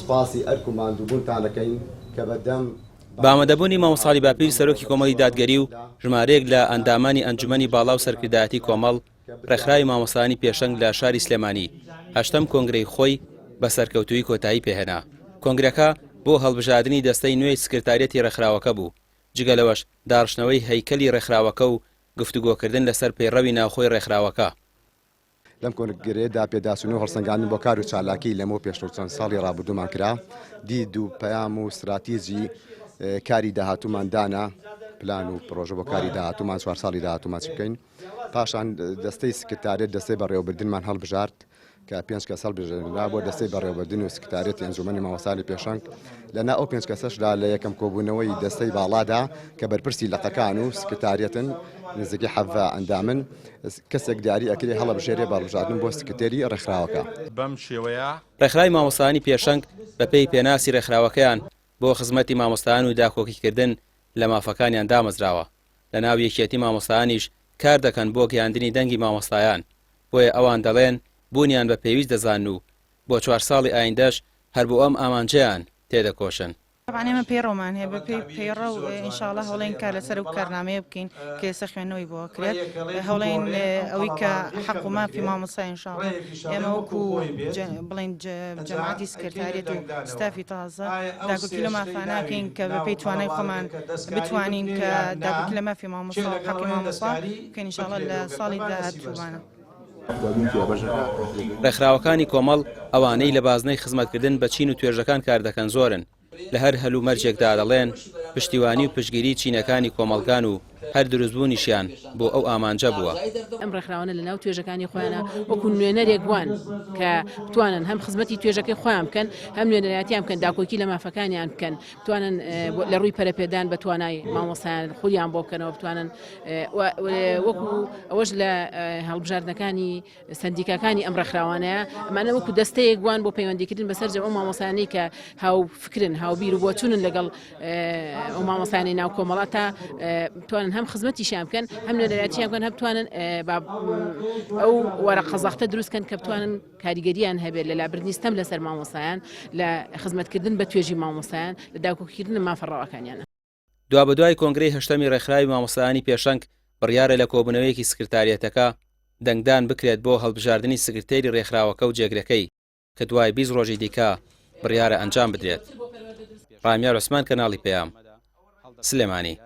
سپاسی ئەرک و ماندووبوونتان دەکەین کە بەدەم بامەدەبوونی مامۆساڵی باپیر سەرۆکی کۆمەڵی دادگەری و ژمارەیەک لە ئەندامانی ئەنجومەنی باڵا و سەرکردایەتی کۆمەڵ ڕێکخراوی مامۆستانی پێشەنگ لە شاری سلێمانی هەشتەم کۆنگرەی خۆی بە سەرکەوتووی کۆتایی پێهێنا. کۆنگرەکە بۆ هەڵبژاردننی دەستەی نوێی سکرتارەتی ڕێکخراوەکە بوو، جگە لەوەش داڕشنەوەی هەیکەلی ڕێکخراوەکە و گفتوگۆکردن لەسەر پەیڕەوی ناوخۆی ڕێکخراوەکە. لەم کۆنگرەیەدا پێداچوونی و هەڵسەنگاندن بۆ کار و چالاکی لەمەوە پێشتر چەند ساڵی ڕابردوومان کرا، دید و پەیام و استراتیژی کاری داهاتوومان دانا، پلان و پرۆژە بۆ کاری داهاتوومان 4 ساڵی داهاتوومان چ بکەین. پاشان دەستەی سکرتارێت دەستەی بەڕێوەبردنمان هەڵبژارد کە 5 کەس هەڵبژێنرا بۆ دەستەی بەڕێوەبردن و سکرتارێتی ئەنجومەنی مامۆسای پێشەنگ. لەنا ئەو 5 کەسەشدا لە یەکەم کۆبوونەوەی دەستەی باڵادا کە بەرپرسی لەقەکان و سکرتارێتن نزیکی حەڤە ئەندامن کەسێک دیاری ئەکرێ هەڵبژێرێ بەڕبژاردن بۆ سکرتێری ڕێکخراوەکە. بەم شێوەیە ڕێکخراوی مامۆستانی پێشەنگ بە پێی پێناسی ڕێکخراوەکەیان بۆ خزمەتی مامۆستایان و داکۆکیکردن لە مافەکانیان دامەزراوە. لە ناو یەکێتی مامۆستایانیش کار دەکەن بۆ گەیاندنی دەنگی مامۆستایان، بۆیە ئەوان دەڵێن بوونیان بە پێویست دەزان و بۆ 4 ساڵی ئایندەش هەر بۆ ئەم ئامانجەیان تێدەکۆشن. طبعا ئێمە پەیڕۆمان هەیە بە پەیڕە و ئینشاءڵڵا هەوڵێن کار لەسەر و کارنامەیە بکەین کە ئێستا خوێندنەوەی بۆ کرێت، هەوڵێن ئەوەی کە حەق و مافی مامۆستای ئینشاءڵڵا ئێمە وەکو بڵێن جەماعەتی سکرتاریەت و ستافی تازە داکۆکی لە مافاناکەین کە بە پێی توانای خۆمان بتوانین کە داکۆکی لە مافی مامۆستا و حەقی مامۆستا بکەین ئینشاءڵڵا لە ساڵی داهاتوومانە. ڕێکخراوەکانی کۆمەڵ ئەوانەی لە بازنەی خزمەتکردن بە چین و توێژەکان کار دەکەن زۆرن، لە هەر هەلو مەرجێکدا دەڵێن پشتیوانی و پشگیری چینەکانی کۆمەڵگان و هەر دروستبوونیشیان بۆ ئەو ئامانجە بووە. ئەم ڕێکخراوانە لە ناو توێژەکانی خۆیانە وەکو نوێنەرێک وان کە بتوانن هەم خزمەتی توێژەکەی خۆیان بکەن، هەم نوێنەرایەتیان بکەن، داکۆکی لە مافەکانیان بکەن، بتوانن لە ڕووی پەرەپێدان بە توانای مامۆستایان خولیان بۆ بکەنەوە، بتوانن وەکو ئەوەش لە هەڵبژاردنەکانی سندیکاکانی ئەم ڕێکخراوانەیە ئەمانە وەکو دەستەیەک وان بۆ پەیوەندیکردن بەسەر ئەو مامۆستایانەی کە هاو فکرن، هاوبیر و بۆ چوونن لەگەڵ ئەو مامۆستایانی ناو کۆمەڵات تا بتوانن هەم خزمەتیشیان بکەن، هەم نوێنەرایەتیان بکەن، هەم بتوانن ئەو وەرە قەزاختە دروستکەن کە بتوانن کاریگەریان هەبێت لە لابردنی ستەم لەسەر مامۆستایان، لە خزمەتکردن بە توێژی مامۆستایان، لە داکۆکیکردن مافەڕەوەکانیانە. دوا بەدوای کۆنگرەی هەشتەمی ڕێکخراوی مامۆستایانی پێشەنگ بڕیارە لە کۆبوونەوەیەکی سکرتارێتەکە دەنگدان بکرێت بۆ هەڵبژاردننی سکرتێری ڕێکخراوەکە و جێگرەکەی کە دوای 20 ڕۆژی دیکە بڕیارە ئەنجام بدرێت. ڕامیار عوسمان، کەناڵی پەیام، سلێمانی.